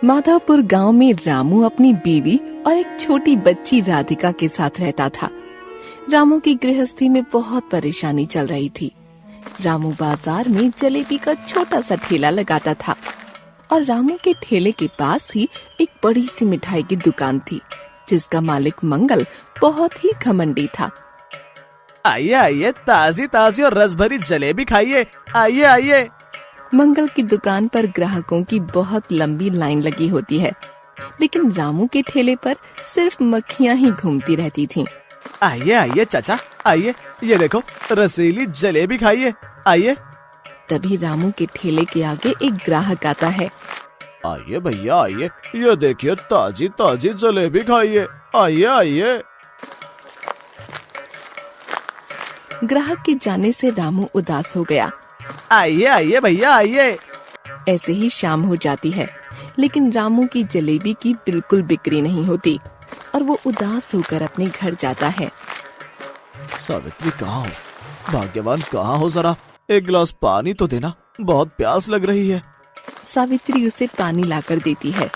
माधवपुर गांव में रामू अपनी बीवी और एक छोटी बच्ची राधिका के साथ रहता था। रामू की गृहस्थी में बहुत परेशानी चल रही थी। रामू बाजार में जलेबी का छोटा सा ठेला लगाता था और रामू के ठेले के पास ही एक बड़ी सी मिठाई की दुकान थी, जिसका मालिक मंगल बहुत ही घमंडी था। आइए आइए, ताजी ताजी और रस भरी जलेबी खाइए, आइए आइए। मंगल की दुकान पर ग्राहकों की बहुत लंबी लाइन लगी होती है, लेकिन रामू के ठेले पर सिर्फ मक्खियां ही घूमती रहती थीं। आइए आइए चाचा, आइए, ये देखो रसीली जलेबी खाइए, आइए। तभी रामू के ठेले के आगे एक ग्राहक आता है। आइए भैया आइए, ये देखिए ताजी ताजी जलेबी खाइए, आइए आइए। ग्राहक के जाने से रामू उदास हो गया। आइए आइए भैया आइए। ऐसे ही शाम हो जाती है, लेकिन रामू की जलेबी की बिल्कुल बिक्री नहीं होती और वो उदास होकर अपने घर जाता है। सावित्री कहाँ हो? भाग्यवान कहाँ हो? जरा एक गिलास पानी तो देना, बहुत प्यास लग रही है। सावित्री उसे पानी लाकर देती है।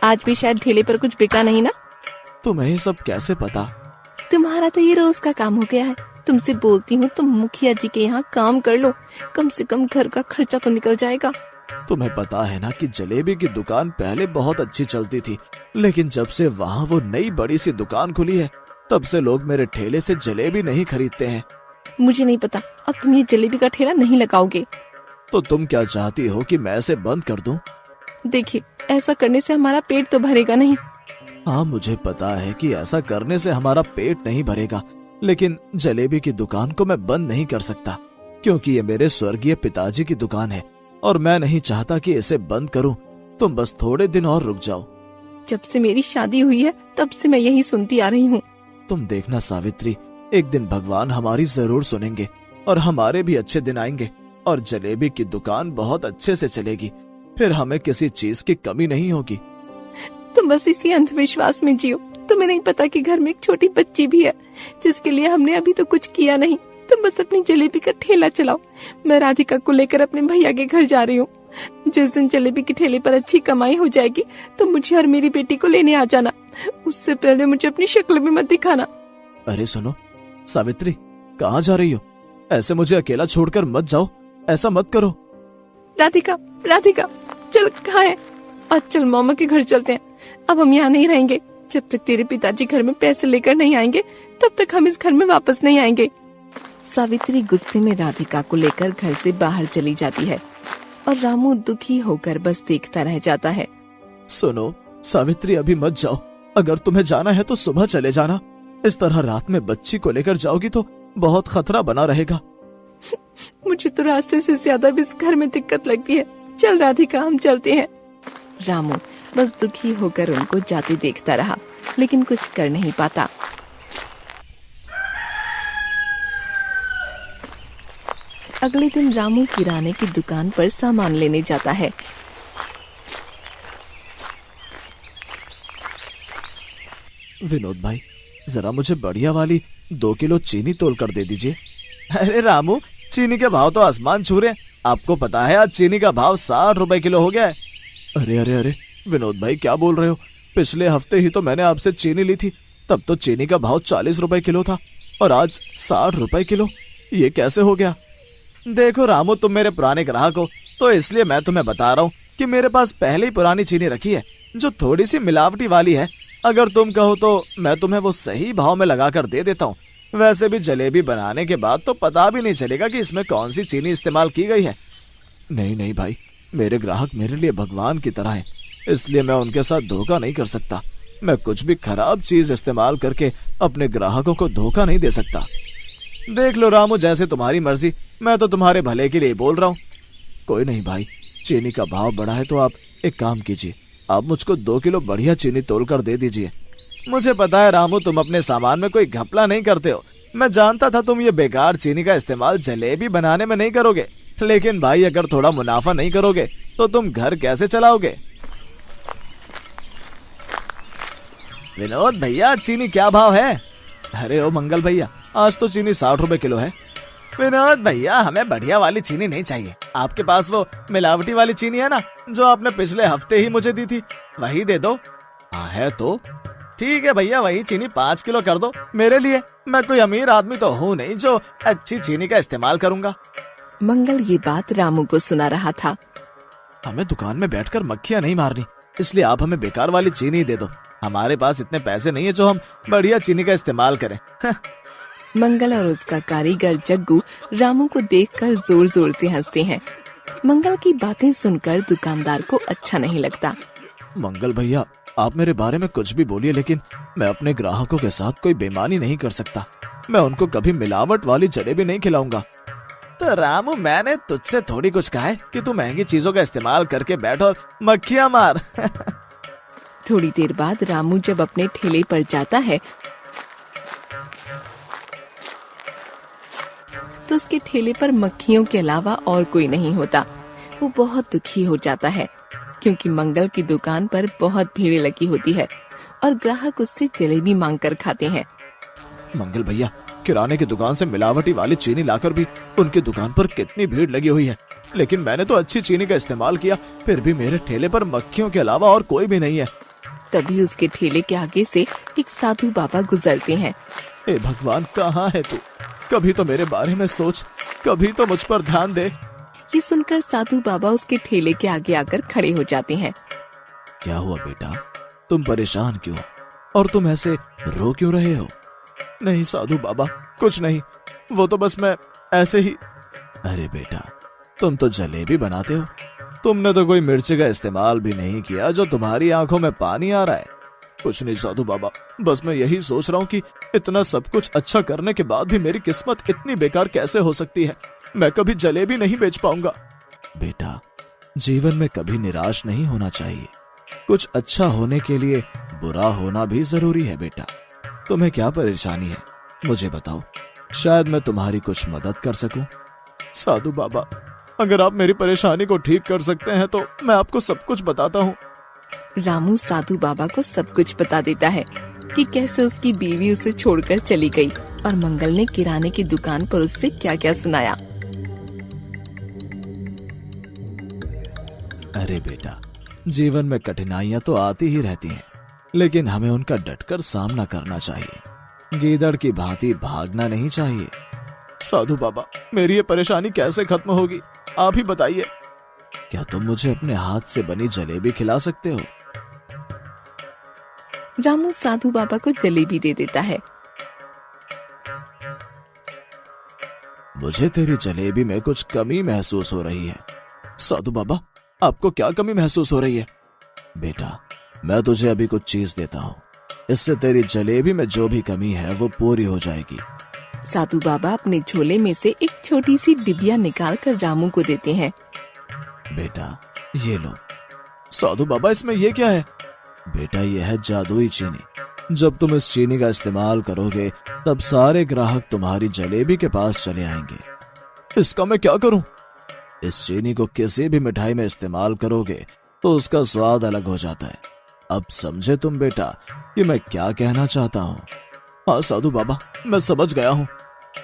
आज भी शायद ठेले पर कुछ बिका नहीं ना? तुम्हें ये सब कैसे पता? तुम्हारा तो ये रोज का काम हो गया है। तुमसे बोलती हूँ तुम मुखिया जी के यहाँ काम कर लो, कम से कम घर का खर्चा तो निकल जाएगा। तुम्हें पता है ना कि जलेबी की दुकान पहले बहुत अच्छी चलती थी, लेकिन जब से वहाँ वो नई बड़ी सी दुकान खुली है, तब से लोग मेरे ठेले से जलेबी नहीं खरीदते हैं। मुझे नहीं पता, अब तुम ये जलेबी का ठेला नहीं लगाओगे। तो तुम क्या चाहती हो कि मैं इसे बंद कर दूं? देखिए, ऐसा करने से हमारा पेट तो भरेगा नहीं। हाँ, मुझे पता है कि ऐसा करने से हमारा पेट नहीं भरेगा, लेकिन जलेबी की दुकान को मैं बंद नहीं कर सकता, क्योंकि ये मेरे स्वर्गीय पिताजी की दुकान है और मैं नहीं चाहता कि इसे बंद करूं। तुम बस थोड़े दिन और रुक जाओ। जब से मेरी शादी हुई है तब से मैं यही सुनती आ रही हूँ। तुम देखना सावित्री, एक दिन भगवान हमारी जरूर सुनेंगे और हमारे भी अच्छे दिन आएंगे और जलेबी की दुकान बहुत अच्छे से चलेगी। फिर हमें किसी चीज की कमी नहीं होगी। तुम बस इसी अंधविश्वास में जियो। तुम्हें नहीं पता कि घर में एक छोटी बच्ची भी है, जिसके लिए हमने अभी तो कुछ किया नहीं। तुम बस अपनी जलेबी का ठेला चलाओ। मैं राधिका को लेकर अपने भैया के घर जा रही हूँ। जिस दिन जलेबी के ठेले पर अच्छी कमाई हो जाएगी तो मुझे और मेरी बेटी को लेने आ जाना। उससे पहले मुझे अपनी शक्ल भी मत दिखाना। अरे सुनो सावित्री, कहाँ जा रही हो? ऐसे मुझे अकेला छोड़कर मत जाओ, ऐसा मत करो। राधिका, राधिका, चल कहाँ है? आज चल मामा के घर चलते हैं। अब हम यहाँ नहीं रहेंगे। जब तक तेरे पिताजी घर में पैसे लेकर नहीं आएंगे तब तक हम इस घर में वापस नहीं आएंगे। सावित्री गुस्से में राधिका को लेकर घर से बाहर चली जाती है और रामू दुखी होकर बस देखता रह जाता है। सुनो सावित्री, अभी मत जाओ। अगर तुम्हें जाना है तो सुबह चले जाना। इस तरह रात में बच्ची को लेकर जाओगी तो बहुत खतरा बना रहेगा। मुझे तो रास्ते से ज्यादा भी इस घर में दिक्कत लगती है। चल राधिका, हम चलते हैं। रामू बस दुखी होकर उनको जाते देखता रहा, लेकिन कुछ कर नहीं पाता। अगले दिन रामू किराने की दुकान पर सामान लेने जाता है। विनोद भाई, जरा मुझे बढ़िया वाली 2 किलो चीनी तोल कर दे दीजिए। अरे रामू, चीनी के भाव तो आसमान छू रहे हैं। आपको पता है आज चीनी का भाव 60 रुपए किलो हो गया है। अरे अरे अरे विनोद भाई, क्या बोल रहे हो? पिछले हफ्ते ही तो मैंने आपसे चीनी ली थी, तब तो चीनी का भाव 40 रुपए किलो था और आज 60 रुपए किलो। ये कैसे हो गया? देखो रामू, तुम मेरे पुराने ग्राहक हो, तो इसलिए मैं तुम्हें बता रहा हूँ कि मेरे पास पहले ही पुरानी चीनी रखी है जो थोड़ी सी मिलावटी वाली है। अगर तुम कहो तो मैं तुम्हें वो सही भाव में लगा कर दे देता हूँ। वैसे भी जलेबी बनाने के बाद तो पता भी नहीं चलेगा कि इसमें कौन सी चीनी इस्तेमाल की गई है। नहीं नहीं भाई, मेरे ग्राहक मेरे लिए भगवान की तरह हैं, इसलिए मैं उनके साथ धोखा नहीं कर सकता। मैं कुछ भी खराब चीज इस्तेमाल करके अपने ग्राहकों को धोखा नहीं दे सकता। देख लो रामू, जैसे तुम्हारी मर्जी, मैं तो तुम्हारे भले के लिए बोल रहा हूँ। कोई नहीं भाई, चीनी का भाव बढ़ा है तो आप एक काम कीजिए, आप मुझको 2 किलो बढ़िया चीनी तोल कर दे दीजिए। मुझे पता है रामू, तुम अपने सामान में कोई घपला नहीं करते हो। मैं जानता था तुम ये बेकार चीनी का इस्तेमाल जलेबी बनाने में नहीं करोगे, लेकिन भाई अगर थोड़ा मुनाफा नहीं करोगे तो तुम घर कैसे चलाओगे? विनोद भैया, चीनी क्या भाव है? अरे ओ मंगल भैया, आज तो चीनी 60 रुपए किलो है। विनोद भैया, हमें बढ़िया वाली चीनी नहीं चाहिए। आपके पास वो मिलावटी वाली चीनी है ना, जो आपने पिछले हफ्ते ही मुझे दी थी, वही दे दो। हाँ है तो ठीक है भैया, वही चीनी 5 किलो कर दो मेरे लिए। मैं कोई अमीर आदमी तो हूँ नहीं जो अच्छी चीनी का इस्तेमाल करूंगा। मंगल ये बात रामू को सुना रहा था। हमें दुकान में बैठकर मक्खियां नहीं मारनी, इसलिए आप हमें बेकार वाली चीनी दे दो। हमारे पास इतने पैसे नहीं है जो हम बढ़िया चीनी का इस्तेमाल करें। मंगल और उसका कारीगर जग्गू रामू को देखकर जोर जोर से हंसते हैं। मंगल की बातें सुनकर दुकानदार को अच्छा नहीं लगता। मंगल भैया, आप मेरे बारे में कुछ भी बोलिए, लेकिन मैं अपने ग्राहकों के साथ कोई बेईमानी नहीं कर सकता। मैं उनको कभी मिलावट वाली जलेबी नहीं खिलाऊंगा। तो रामू, मैंने तुझसे थोड़ी कुछ कहा है कि तू महंगी चीजों का इस्तेमाल करके बैठ और मक्खियां मार। थोड़ी देर बाद रामू जब अपने ठेले पर जाता है तो उसके ठेले पर मक्खियों के अलावा और कोई नहीं होता। वो बहुत दुखी हो जाता है क्योंकि मंगल की दुकान पर बहुत भीड़ लगी होती है और ग्राहक उससे जलेबी मांग कर खाते हैं। मंगल भैया, किराने की दुकान से मिलावटी वाली चीनी लाकर भी उनकी दुकान पर कितनी भीड़ लगी हुई है, लेकिन मैंने तो अच्छी चीनी का इस्तेमाल किया, फिर भी मेरे ठेले पर मक्खियों के अलावा और कोई भी नहीं है। तभी उसके ठेले के आगे से एक साधु बाबा गुजरते हैं। हे भगवान, कहाँ है तू? कभी तो मेरे बारे में सोच, कभी तो मुझ पर ध्यान दे। ये सुनकर साधु बाबा उसके ठेले के आगे आकर खड़े हो जाते हैं। क्या हुआ बेटा, तुम परेशान क्यों और तुम ऐसे रो क्यों रहे हो? नहीं साधु बाबा, कुछ नहीं, वो तो बस मैं ऐसे ही। अरे बेटा, तुम तो जलेबी बनाते हो, तुमने तो कोई मिर्ची का इस्तेमाल भी नहीं किया जो तुम्हारी आंखों में पानी आ रहा है। कुछ नहीं साधु बाबा, बस मैं यही सोच रहा हूँ कि इतना सब कुछ अच्छा करने के बाद भी मेरी किस्मत इतनी बेकार कैसे हो सकती है। मैं कभी जलेबी नहीं बेच पाऊंगा। बेटा, जीवन में कभी निराश नहीं होना चाहिए। कुछ अच्छा होने के लिए बुरा होना भी जरूरी है बेटा। तुम्हें क्या परेशानी है, मुझे बताओ, शायद मैं तुम्हारी कुछ मदद कर सकूं। साधु बाबा, अगर आप मेरी परेशानी को ठीक कर सकते हैं तो मैं आपको सब कुछ बताता हूँ। रामू साधु बाबा को सब कुछ बता देता है कि कैसे उसकी बीवी उसे छोड़कर चली गई और मंगल ने किराने की दुकान पर उससे क्या क्या सुनाया। अरे बेटा, जीवन में कठिनाइयां तो आती ही रहती हैं, लेकिन हमें उनका डटकर सामना करना चाहिए। गीदड़ की भांति भागना नहीं चाहिए। साधु बाबा, मेरी ये परेशानी कैसे खत्म होगी, आप ही बताइए। क्या तुम मुझे अपने हाथ से बनी जलेबी खिला सकते हो? रामू साधु बाबा को जलेबी दे देता है। मुझे तेरी जलेबी में कुछ कमी महसूस हो रही है। साधु बाबा, आपको क्या कमी महसूस हो रही है? बेटा, मैं तुझे अभी कुछ चीज देता हूँ, इससे तेरी जलेबी में जो भी कमी है वो पूरी हो जाएगी। साधु बाबा अपने झोले में से एक छोटी सी डिबिया निकाल कर रामू को देते हैं। बेटा, ये लो। साधु बाबा, इसमें ये क्या है? बेटा, यह है जादुई चीनी। जब तुम इस चीनी का इस्तेमाल करोगे तब सारे ग्राहक तुम्हारी जलेबी के पास चले आएंगे। इसका मैं क्या करूं? इस चीनी को किसी भी मिठाई में इस्तेमाल करोगे तो उसका स्वाद अलग हो जाता है। अब समझे तुम बेटा कि मैं क्या कहना चाहता हूँ? हाँ साधु बाबा, मैं समझ गया हूँ।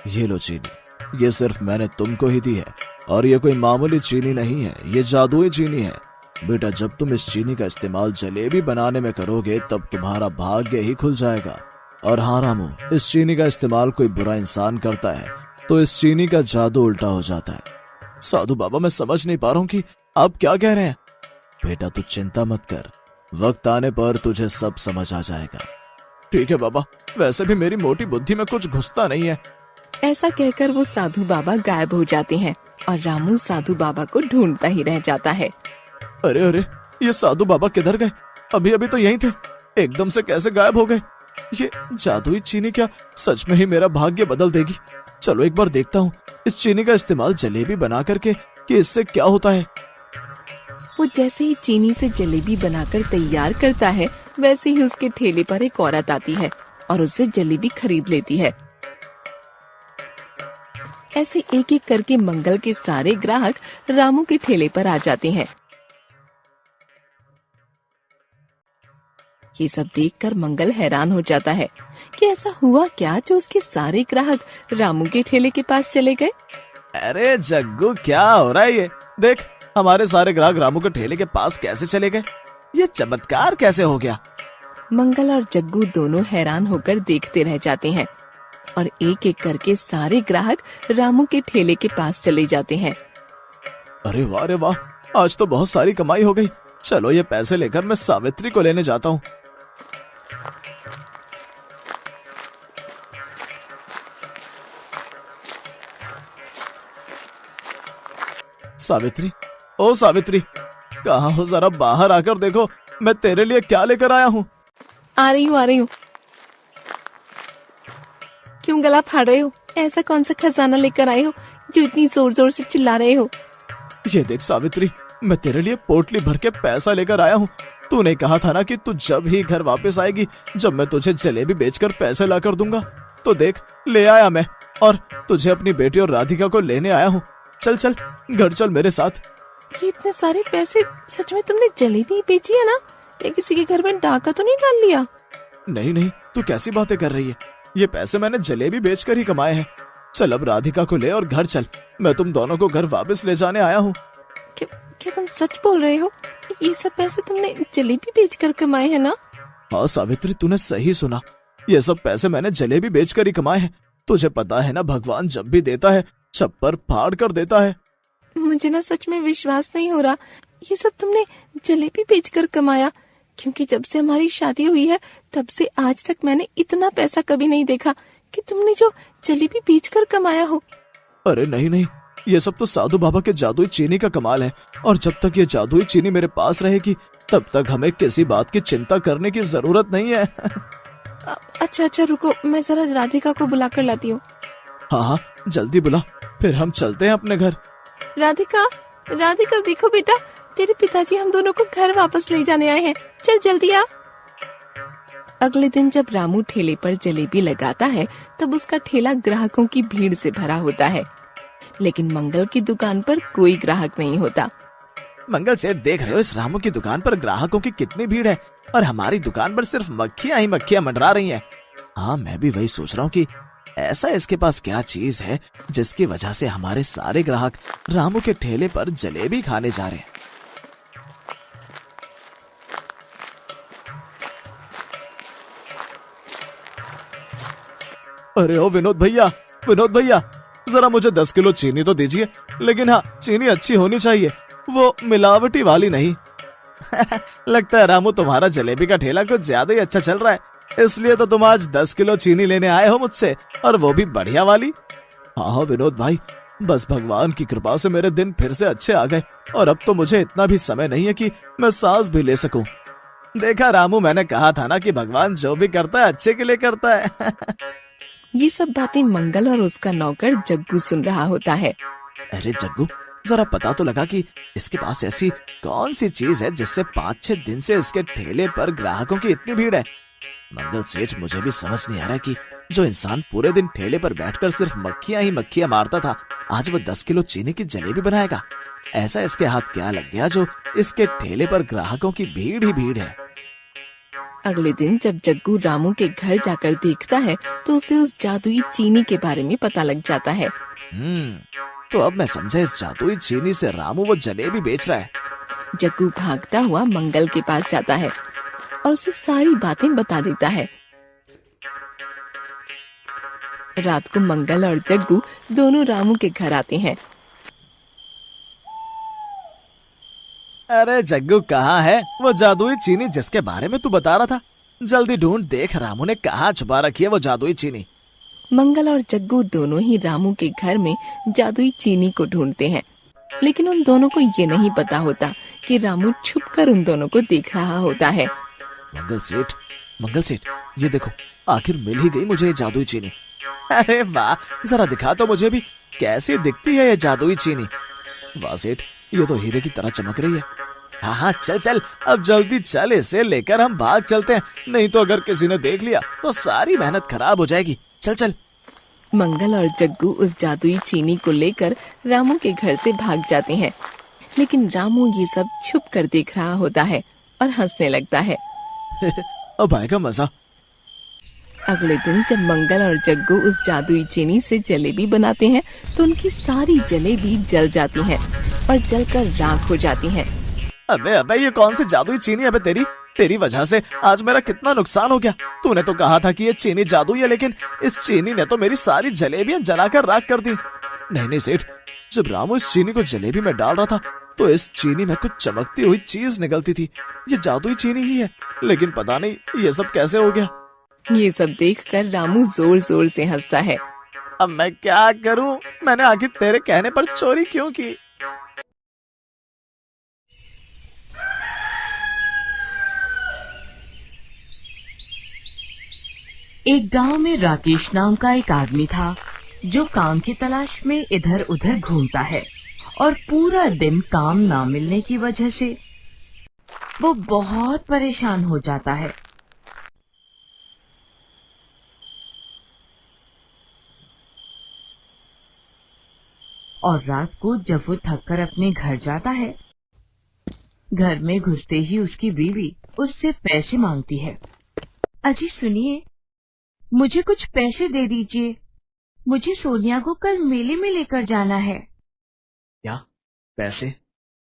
ये लो चीनी, ये सिर्फ मैंने तुमको ही दी है और ये कोई मामूली चीनी नहीं है, ये जादुई चीनी है। बेटा, जब तुम इस चीनी का इस्तेमाल जलेबी बनाने में करोगे तब तुम्हारा भाग्य ही खुल जाएगा। और हाँ रामू, इस चीनी का इस्तेमाल कोई बुरा इंसान करता है तो इस चीनी का जादू उल्टा हो जाता है। साधु बाबा, मैं समझ नहीं पा रहा हूँ कि आप क्या कह रहे हैं। बेटा, तू चिंता मत कर, वक्त आने पर तुझे सब समझ आ जाएगा। ठीक है बाबा, वैसे भी मेरी मोटी बुद्धि में कुछ घुसता नहीं है। ऐसा कहकर वो साधु बाबा गायब हो जाते हैं और रामू साधु बाबा को ढूंढता ही रह जाता है। अरे अरे, ये साधु बाबा किधर गए? अभी अभी तो यहीं थे, एकदम से कैसे गायब हो गए? ये जादुई चीनी क्या सच में ही मेरा भाग्य बदल देगी? चलो एक बार देखता हूँ इस चीनी का इस्तेमाल जलेबी बना करके कि इससे क्या होता है। वो जैसे ही चीनी से जलेबी बनाकर तैयार करता है, वैसे ही उसके ठेले पर एक औरत आती है और उससे जलेबी खरीद लेती है। ऐसे एक एक करके मंगल के सारे ग्राहक रामू के ठेले पर आ जाते हैं। ये सब देखकर मंगल हैरान हो जाता है कि ऐसा हुआ क्या जो उसके सारे ग्राहक रामू के ठेले के पास चले गए। अरे जग्गू, क्या हो रहा है ये? देख, हमारे सारे ग्राहक रामू के ठेले के पास कैसे चले गए? ये चमत्कार कैसे हो गया? मंगल और जग्गू दोनों हैरान होकर देखते रह जाते हैं और एक एक करके सारे ग्राहक रामू के ठेले के पास चले जाते हैं। अरे वाह रे वाह, आज तो बहुत सारी कमाई हो गई। चलो ये पैसे लेकर मैं सावित्री को लेने जाता हूँ। सावित्री, ओ सावित्री, कहाँ हो? जरा बाहर आकर देखो, मैं तेरे लिए क्या लेकर आया हूँ। आ रही हूँ। क्यों गला फाड़ रहे हो? ऐसा कौन सा खजाना लेकर आए हो जो इतनी जोर जोर से चिल्ला रहे हो? ये देख सावित्री, मैं तेरे लिए पोटली भर के पैसा लेकर आया हूँ। तूने कहा था ना कि तू जब ही घर वापस आएगी, जब मैं तुझे जलेबी बेचकर पैसे लाकर दूंगा। तो देख, ले आया मैं, और तुझे अपनी बेटी और राधिका को लेने आया हूँ। चल चल, घर चल मेरे साथ। ये इतने सारे पैसे सच में तुमने जलेबी बेची है ना? या किसी के घर में डाका तो नहीं डाल लिया? नहीं नहीं, तू कैसी बातें कर रही है? ये पैसे मैंने जलेबी बेचकर ही कमाए हैं। चल अब राधिका को ले और घर चल, मैं तुम दोनों को घर वापस ले जाने आया हूँ। क्या तुम सच बोल रहे हो? ये सब पैसे तुमने जलेबी बेचकर कमाए हैं ना? हाँ सावित्री, तूने सही सुना। ये सब पैसे मैंने जलेबी बेचकर ही कमाए हैं। तुझे पता है ना, भगवान जब भी देता है छप्पर फाड़ कर देता है। मुझे ना सच में विश्वास नहीं हो रहा, ये सब तुमने जलेबी बेचकर कमाया। क्योंकि जब से हमारी शादी हुई है तब से आज तक मैंने इतना पैसा कभी नहीं देखा कि तुमने जो जलेबी बेचकर कमाया हो। अरे नहीं नहीं, ये सब तो साधु बाबा के जादुई चीनी का कमाल है। और जब तक ये जादुई चीनी मेरे पास रहेगी तब तक हमें किसी बात की चिंता करने की जरूरत नहीं है। अच्छा रुको, मैं जरा राधिका को बुला कर लाती हूँ। हाँ, जल्दी बुला, फिर हम चलते हैं अपने घर। राधिका देखो बेटा, तेरे पिताजी हम दोनों को घर वापस ले जाने आए हैं। चल जल्दी आ। अगले दिन जब रामू ठेले पर जलेबी लगाता है तब उसका ठेला ग्राहकों की भीड़ से भरा होता है, लेकिन मंगल की दुकान पर कोई ग्राहक नहीं होता। मंगल सेठ, देख रहे हो इस रामू की दुकान पर ग्राहकों की कितनी भीड़ है, और हमारी दुकान पर सिर्फ मक्खियां ही मक्खियां मंडरा रही हैं। हाँ, मैं भी वही सोच रहा हूँ कि ऐसा इसके पास क्या चीज है जिसकी वजह से हमारे सारे ग्राहक रामू के ठेले पर जलेबी खाने जा रहे हैं। अरे ओ विनोद भैया, जरा मुझे 10 किलो चीनी तो दीजिए, लेकिन हाँ, चीनी अच्छी होनी चाहिए, वो मिलावटी वाली नहीं। लगता है रामू तुम्हारा जलेबी का ठेला कुछ ज्यादा ही अच्छा चल रहा है, इसलिए तो तुम आज 10 किलो चीनी लेने आए हो मुझसे, और वो भी बढ़िया वाली। हाँ विनोद भाई, बस भगवान की कृपा से मेरे दिन फिर से अच्छे आ गए, और अब तो मुझे इतना भी समय नहीं है कि मैं सांस भी ले सकूं। देखा रामू, मैंने कहा था ना कि भगवान जो भी करता है अच्छे के लिए करता है। ये सब बातें मंगल और उसका नौकर जग्गू सुन रहा होता है। अरे जग्गू, जरा पता तो लगा कि इसके पास ऐसी कौन सी चीज है जिससे 5-6 दिन से इसके ठेले पर ग्राहकों की इतनी भीड़ है। मंगल सेठ, मुझे भी समझ नहीं आ रहा कि जो इंसान पूरे दिन ठेले पर बैठकर सिर्फ मक्खियां ही मक्खियां मारता था, आज वो 10 किलो चीनी की जलेबी बनाएगा। ऐसा इसके हाथ क्या लग गया जो इसके ठेले पर ग्राहकों की भीड़ ही भीड़ है। अगले दिन जब जग्गू रामू के घर जाकर देखता है तो उसे उस जादुई चीनी के बारे में पता लग जाता है। तो अब मैं समझा, इस जादुई चीनी से रामू वो जलेबी बेच रहा है। जग्गू भागता हुआ मंगल के पास जाता है और उसे सारी बातें बता देता है। रात को मंगल और जग्गू दोनों रामू के घर आते हैं। अरे जग्गू, कहाँ है वो जादुई चीनी जिसके बारे में तू बता रहा था? जल्दी ढूंढ, देख रामू ने कहाँ छुपा रखी है वो जादुई चीनी। मंगल और जग्गू दोनों ही रामू के घर में जादुई चीनी को ढूंढते हैं, लेकिन उन दोनों को ये नहीं पता होता कि रामू छुपकर उन दोनों को देख रहा होता है। मंगल सेठ, ये देखो, आखिर मिल ही गई मुझे ये जादुई चीनी। अरे वाह, जरा दिखा तो मुझे भी, कैसी दिखती है ये जादुई चीनी। वाह सेठ, ये तो हीरे की तरह चमक रही है। हाँ, चल, अब जल्दी चल, इसे लेकर हम भाग चलते हैं, नहीं तो अगर किसी ने देख लिया तो सारी मेहनत खराब हो जाएगी। चल। मंगल और जग्गू उस जादुई चीनी को लेकर रामू के घर से भाग जाते हैं, लेकिन रामू ये सब छुप कर देख रहा होता है और हंसने लगता है। अब आएगा मजा। अगले दिन जब मंगल और जग्गू उस जादुई चीनी से जलेबी बनाते हैं तो उनकी सारी जलेबी जल जाती हैं और जलकर राख हो जाती हैं। अबे अबे ये कौन सी जादुई चीनी है? अबे तेरी वजह से आज मेरा कितना नुकसान हो गया। तूने तो कहा था कि ये चीनी जादुई है, लेकिन इस चीनी ने तो मेरी सारी जलेबियां जलाकर राख कर दी। नहीं सेठ, जब रामू इस चीनी को जलेबी में डाल रहा था तो इस चीनी में कुछ चमकती हुई चीज निकलती थी। ये जादुई चीनी ही है, लेकिन पता नहीं ये सब कैसे हो गया। ये सब देखकर रामू जोर जोर से हंसता है। अब मैं क्या करूं? मैंने आखिर तेरे कहने पर चोरी क्यों की? एक गांव में राकेश नाम का एक आदमी था जो काम की तलाश में इधर उधर घूमता है और पूरा दिन काम ना मिलने की वजह से वो बहुत परेशान हो जाता है। और रात को जब वो थककर अपने घर जाता है, घर में घुसते ही उसकी बीवी उससे पैसे मांगती है। अजी सुनिए, मुझे कुछ पैसे दे दीजिए, मुझे सोनिया को कल मेले में लेकर जाना है। क्या पैसे?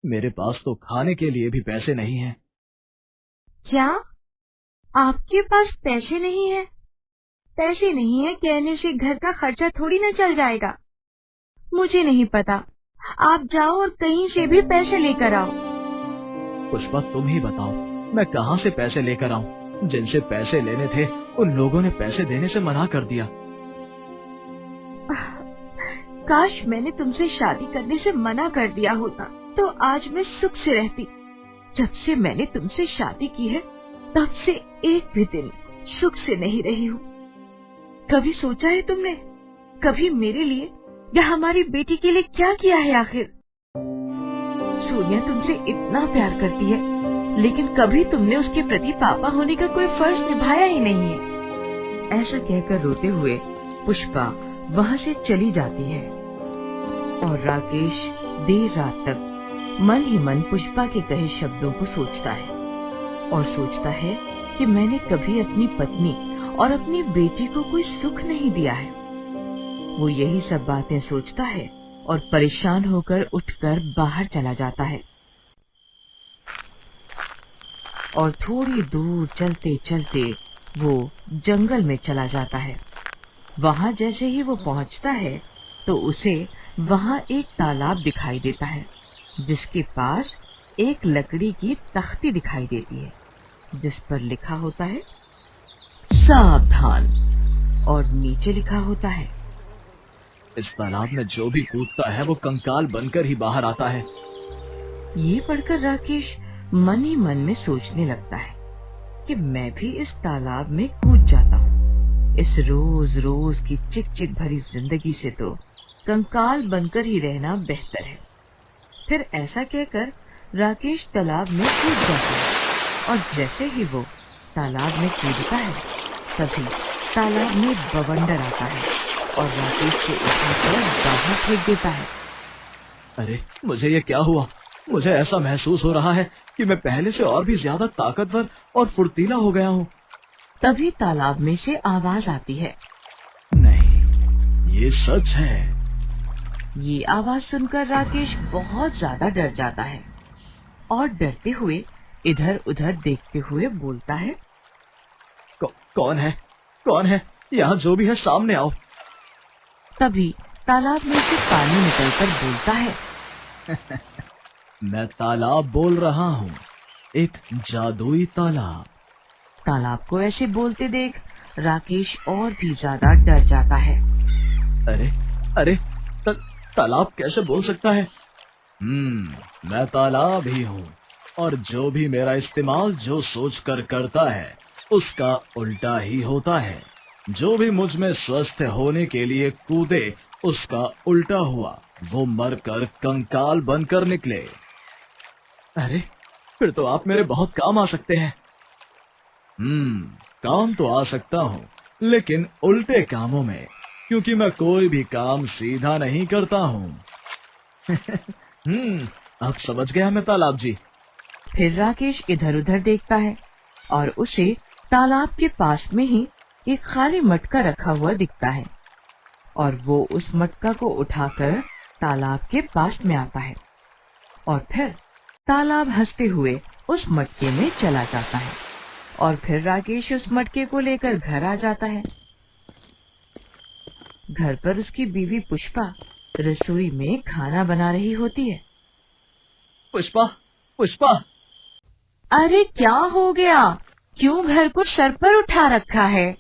मेरे पास तो खाने के लिए भी पैसे नहीं हैं। क्या आपके पास पैसे नहीं है? पैसे नहीं है कहने से घर का खर्चा थोड़ी ना चल जाएगा। मुझे नहीं पता, आप जाओ और कहीं से भी पैसे लेकर आओ। पुष्पा तुम ही बताओ, मैं कहाँ से पैसे लेकर आऊं? जिनसे पैसे लेने थे उन लोगों ने पैसे देने से मना कर दिया। काश मैंने तुमसे शादी करने से मना कर दिया होता तो आज मैं सुख से रहती। जब से मैंने तुमसे शादी की है तब से एक भी दिन सुख से नहीं रही हूँ। कभी सोचा है तुमने, कभी मेरे लिए या हमारी बेटी के लिए क्या किया है? आखिर सोनिया तुमसे इतना प्यार करती है, लेकिन कभी तुमने उसके प्रति पापा होने का कोई फर्ज निभाया ही नहीं है। ऐसा कहकर रोते हुए पुष्पा वहाँ से चली जाती है और राकेश देर रात तक मन ही मन पुष्पा के कहे शब्दों को सोचता है और सोचता है कि मैंने कभी अपनी पत्नी और अपनी बेटी को कोई सुख नहीं दिया है। वो यही सब बातें सोचता है और परेशान होकर उठकर बाहर चला जाता है और थोड़ी दूर चलते चलते वो जंगल में चला जाता है। वहाँ जैसे ही वो पहुँचता है तो उसे वहाँ एक तालाब दिखाई देता है, जिसके पास एक लकड़ी की तख्ती दिखाई देती है, जिस पर लिखा होता है सावधान, और नीचे लिखा होता है इस तालाब में जो भी कूदता है वो कंकाल बनकर ही बाहर आता है। ये पढ़कर राकेश मन ही मन में सोचने लगता है कि मैं भी इस तालाब में कूद जाता हूँ। इस रोज रोज की चिक चिक भरी जिंदगी से तो कंकाल बनकर ही रहना बेहतर है। फिर ऐसा कहकर राकेश तालाब में कूद जाता है और जैसे ही वो तालाब में कूदता है तभी तालाब में बवंडर आता है और राकेश को उठाकर बाहर फेंक देता है। अरे मुझे ये क्या हुआ? मुझे ऐसा महसूस हो रहा है कि मैं पहले से और भी ज्यादा ताकतवर और फुर्तीला हो गया हूँ। तभी तालाब में से आवाज आती है। नहीं, ये सच है। ये आवाज सुनकर राकेश बहुत ज्यादा डर जाता है और डरते हुए इधर उधर देखते हुए बोलता है, कौन है? कौन है? यहाँ जो भी है सामने आओ। तभी तालाब में से पानी निकलकर बोलता है मैं तालाब बोल रहा हूँ, एक जादुई तालाब। तालाब को ऐसे बोलते देख राकेश और भी ज्यादा डर जाता है। अरे तालाब कैसे बोल सकता है? मैं तालाब ही हूँ और जो भी मेरा इस्तेमाल जो सोच कर करता है उसका उल्टा ही होता है। जो भी मुझ में स्वस्थ होने के लिए कूदे उसका उल्टा हुआ, वो मरकर कंकाल बनकर निकले। अरे फिर तो आप मेरे बहुत काम आ सकते हैं। काम तो आ सकता हूँ, लेकिन उल्टे कामों में, क्योंकि मैं कोई भी काम सीधा नहीं करता हूँ। अब समझ गया मैं तालाब जी। फिर राकेश इधर उधर देखता है और उसे तालाब के पास में ही एक खाली मटका रखा हुआ दिखता है और वो उस मटका को उठाकर तालाब के पास में आता है और फिर तालाब हंसते हुए उस मटके में चला जाता है और फिर राकेश उस मटके को लेकर घर आ जाता है। घर पर उसकी बीवी पुष्पा रसोई में खाना बना रही होती है। पुष्पा, पुष्पा, अरे क्या हो गया? क्यों घर को सर पर उठा रखा है?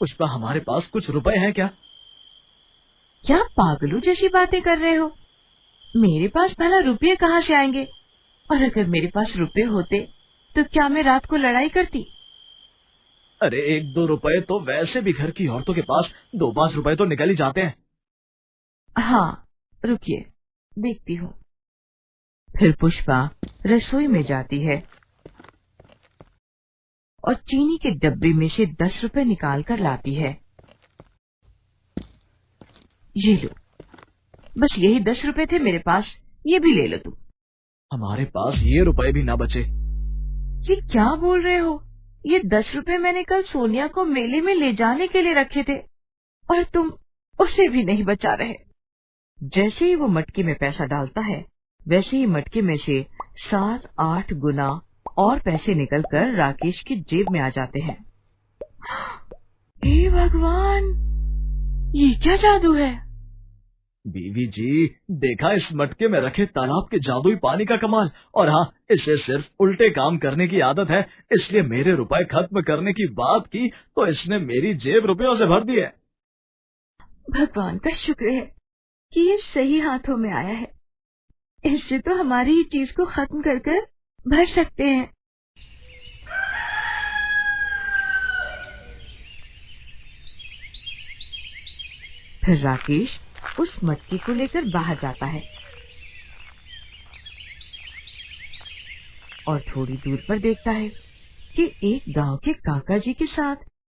पुष्पा, हमारे पास कुछ रुपए हैं क्या? क्या पागलों जैसी बातें कर रहे हो? मेरे पास भला रुपये कहाँ से आएंगे? और अगर मेरे पास रुपये होते तो क्या मैं रात को लड़ाई करती? अरे 1-2 रुपए तो वैसे भी घर की औरतों के पास 2-5 रुपए तो निकल ही जाते हैं। हाँ, रुकिए, देखती हूँ। फिर पुष्पा रसोई में जाती है और चीनी के डब्बे में से 10 रुपए निकाल कर लाती है। ये लो, बस यही 10 रुपए थे मेरे पास, ये भी ले लो तुम। हमारे पास ये रुपए भी ना बचे। ये क्या बोल रहे हो? ये 10 रुपए मैंने कल सोनिया को मेले में ले जाने के लिए रखे थे और तुम उसे भी नहीं बचा रहे। जैसे ही वो मटके में पैसा डालता है वैसे ही मटके में से 7-8 गुना और पैसे निकलकर राकेश की जेब में आ जाते हैं। हे भगवान, ये क्या जादू है? बीवी जी, देखा इस मटके में रखे तालाब के जादुई पानी का कमाल। और हाँ, इसे सिर्फ उल्टे काम करने की आदत है, इसलिए मेरे रुपए खत्म करने की बात की तो इसने मेरी जेब रुपयों से भर दी है। भगवान का शुक्र है कि ये सही हाथों में आया है। इससे तो हमारी ही चीज को खत्म कर कर भर सकते हैं। फिर राकेश उस मटके को लेकर बाहर जाता है और थोड़ी दूर पर देखता है कि एक गांव के काका जी के साथ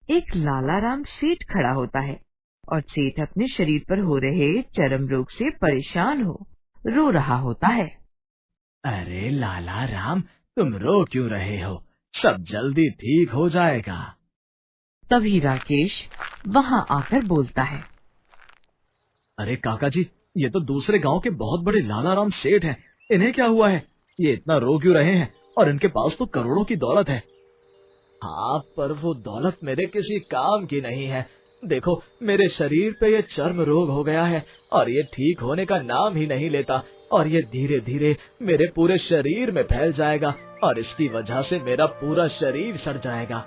एक लालाराम सेठ खड़ा होता है और सेठ अपने शरीर पर हो रहे चर्म रोग से परेशान हो रो रहा होता है। अरे लालाराम, तुम रो क्यों रहे हो? सब जल्दी ठीक हो जाएगा। तभी राकेश वहां आकर बोलता है। अरे काका जी, ये तो दूसरे गांव के बहुत बड़े लालाराम सेठ हैं। इन्हें क्या हुआ है? ये इतना रो क्यों रहे हैं? और इनके पास तो करोड़ों की दौलत है। हाँ, पर वो दौलत मेरे किसी काम की नहीं है। देखो, मेरे शरीर पे ये चर्म रोग हो गया है और ये ठीक होने का नाम ही नहीं लेता और ये धीरे धीरे मेरे पूरे शरीर में फैल जाएगा और इसकी वजह से मेरा पूरा शरीर सड़ जाएगा।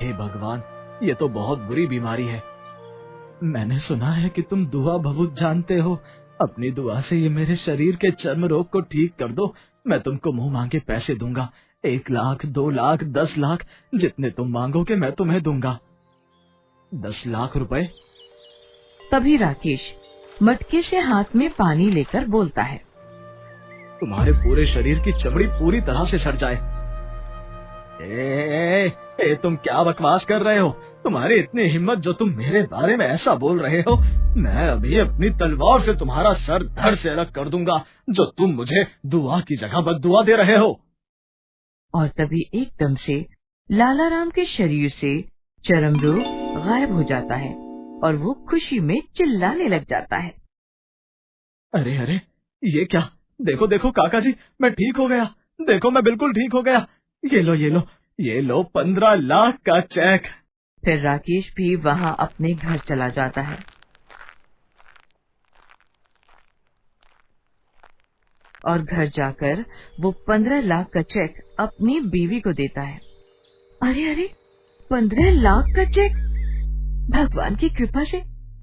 हे भगवान, ये तो बहुत बुरी बीमारी है। मैंने सुना है कि तुम दुआ बहुत जानते हो। अपनी दुआ से ये मेरे शरीर के चर्म रोग को ठीक कर दो। मैं तुमको मुंह मांगे पैसे दूंगा। 1 लाख, 2 लाख, 10 लाख, जितने तुम मांगोगे मैं तुम्हें दूंगा। 10 लाख रुपए? तभी राकेश मटके से हाथ में पानी लेकर बोलता है। तुम्हारे पूरे शरीर की चमड़ी पूरी तरह से सड़ जाए। तुम क्या बकवास कर रहे हो? तुम्हारी इतनी हिम्मत जो तुम मेरे बारे में ऐसा बोल रहे हो? मैं अभी अपनी तलवार से तुम्हारा सर धड़ से अलग कर दूंगा, जो तुम मुझे दुआ की जगह बद्दुआ दे रहे हो। और तभी एकदम से लालाराम के शरीर से चर्म रोग गायब हो जाता है और वो खुशी में चिल्लाने लग जाता है। अरे अरे, ये क्या? देखो देखो काका जी, मैं ठीक हो गया। देखो, मैं बिल्कुल ठीक हो गया। ये लो ये लो, ये लो 15 लाख का चेक। फिर राकेश भी वहां अपने घर चला जाता है और घर जाकर वो 15 लाख का चेक अपनी बीवी को देता है। अरे अरे, 15 लाख का चेक! भगवान की कृपा से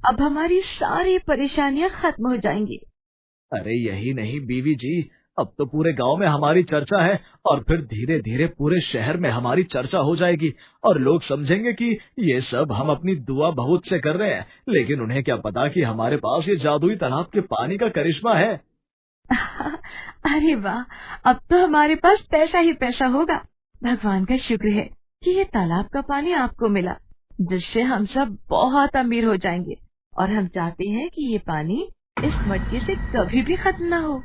अब हमारी सारी परेशानियां खत्म हो जाएंगी। अरे यही नहीं बीवी जी, अब तो पूरे गांव में हमारी चर्चा है और फिर धीरे धीरे पूरे शहर में हमारी चर्चा हो जाएगी और लोग समझेंगे कि ये सब हम अपनी दुआ बहुत से कर रहे हैं, लेकिन उन्हें क्या पता कि हमारे पास ये जादुई तालाब के पानी का करिश्मा है। अरे वाह, अब तो हमारे पास पैसा ही पैसा होगा। भगवान का शुक्र है कि ये तालाब का पानी आपको मिला, जिससे हम सब बहुत अमीर हो जाएंगे और हम चाहते हैं कि ये पानी इस मटके से कभी भी खत्म ना हो।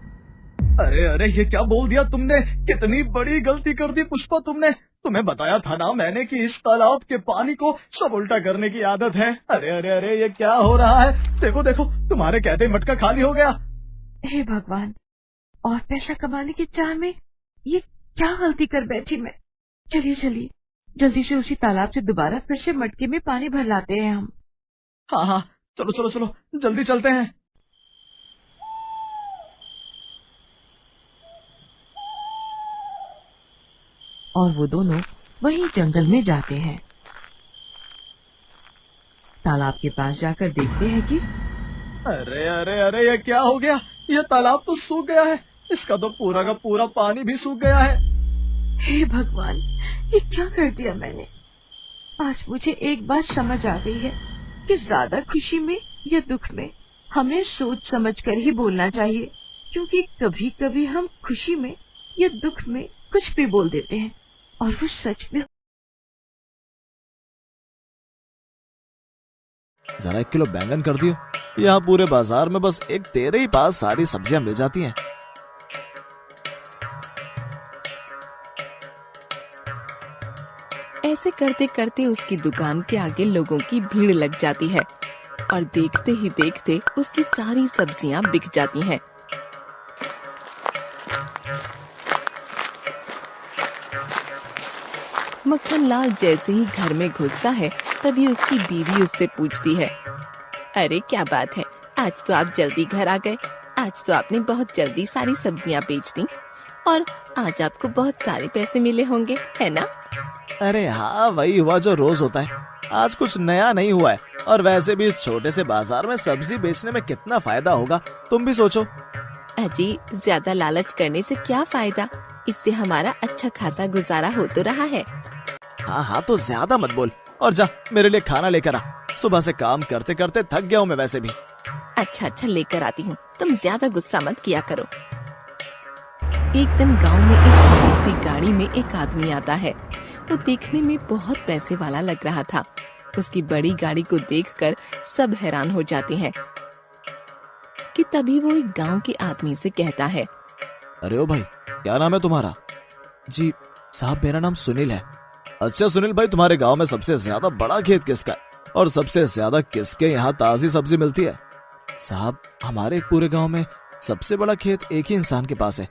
अरे अरे, ये क्या बोल दिया तुमने? कितनी बड़ी गलती कर दी पुष्पा तुमने। तुम्हें बताया था ना मैंने कि इस तालाब के पानी को सब उल्टा करने की आदत है। अरे अरे अरे ये क्या हो रहा है? देखो देखो, तुम्हारे कहते ही मटका खाली हो गया। हे भगवान, और पैसा कमाने की चाह में ये क्या गलती कर बैठी मैं। चलिए चलिए, जल्दी से उसी तालाब से दोबारा फिर से मटके में पानी भर लाते हैं हम। हाँ हाँ, चलो चलो चलो, जल्दी चलते हैं। और वो दोनों वहीं जंगल में जाते हैं। तालाब के पास जाकर देखते हैं कि अरे अरे अरे ये क्या हो गया? ये तालाब तो सूख गया है। इसका तो पूरा का पूरा पानी भी सूख गया है। हे भगवान, ये क्या कर दिया मैंने। आज मुझे एक बात समझ आ गई है कि ज्यादा खुशी में या दुख में हमें सोच समझ कर ही बोलना चाहिए, क्योंकि कभी कभी हम खुशी में या दुख में कुछ भी बोल देते हैं और वो सच में। जरा 1 किलो बैंगन कर दियो। यहाँ पूरे बाजार में बस एक तेरे ही पास सारी सब्जियां मिल जाती हैं। ऐसे करते करते उसकी दुकान के आगे लोगों की भीड़ लग जाती है और देखते ही देखते उसकी सारी सब्जियां बिक जाती हैं। मक्खन लाल जैसे ही घर में घुसता है तभी उसकी बीवी उससे पूछती है, अरे क्या बात है, आज तो आप जल्दी घर आ गए। आज तो आपने बहुत जल्दी सारी सब्जियां बेच दी और आज आपको बहुत सारे पैसे मिले होंगे, है ना? अरे हाँ, वही हुआ जो रोज होता है। आज कुछ नया नहीं हुआ है। और वैसे भी इस छोटे से बाजार में सब्जी बेचने में कितना फायदा होगा, तुम भी सोचो। अजी, ज्यादा लालच करने से क्या फायदा, इससे हमारा अच्छा खासा गुजारा हो तो रहा है। हाँ हाँ, तो ज्यादा मत बोल और जा मेरे लिए खाना लेकर आ। सुबह से काम करते करते थक गया हूँ मैं वैसे भी। अच्छा अच्छा, लेकर आती हूँ, तुम ज्यादा गुस्सा मत किया करो। एक दिन गांव में एक बड़ी सी गाड़ी में एक आदमी आता है। वो देखने में बहुत पैसे वाला लग रहा था। उसकी बड़ी गाड़ी को देखकर सब हैरान हो जाते हैं कि तभी वो एक गांव के आदमी से कहता है, अरे ओ भाई, क्या नाम है तुम्हारा? जी साहब, मेरा नाम सुनील है। अच्छा सुनील भाई, तुम्हारे गांव में सबसे ज्यादा बड़ा खेत किसका है और सबसे ज्यादा किसके यहाँ ताजी सब्जी मिलती है? साहब, हमारे पूरे गांव में सबसे बड़ा खेत एक ही इंसान के पास है।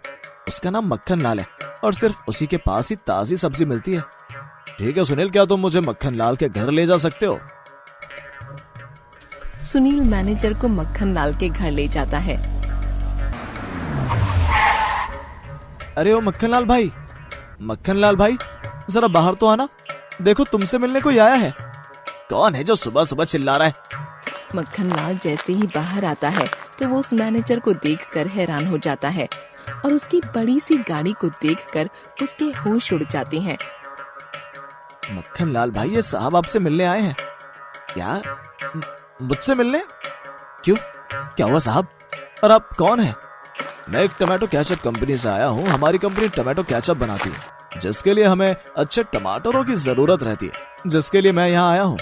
उसका नाम मक्खन लाल है और सिर्फ उसी के पास ही ताजी सब्जी मिलती है। ठीक है सुनील, क्या तुम मुझे मक्खन लाल के घर ले जा सकते हो? सुनील मैनेजर को मक्खन लाल के घर ले जाता है। अरे ओ मक्खन लाल भाई, जरा बाहर तो आना। देखो तुमसे मिलने कोई आया है। कौन है जो सुबह सुबह चिल्ला रहा है? मक्खन लाल जैसे ही बाहर आता है तो वो उस मैनेजर को देखकर हैरान हो जाता है और उसकी बड़ी सी गाड़ी को देखकर उसके होश उड़ जाते हैं। मक्खन लाल भाई, ये साहब आपसे मिलने आए हैं। क्या? मुझसे मिलने? क्यों, क्या हुआ साहब? और आप कौन हैं? मैं एक टमाटो केचप कंपनी से आया हूँ। हमारी कंपनी टमाटो केचप बनाती है, जिसके लिए हमें अच्छे टमाटरों की जरूरत रहती है, जिसके लिए मैं यहाँ आया हूँ।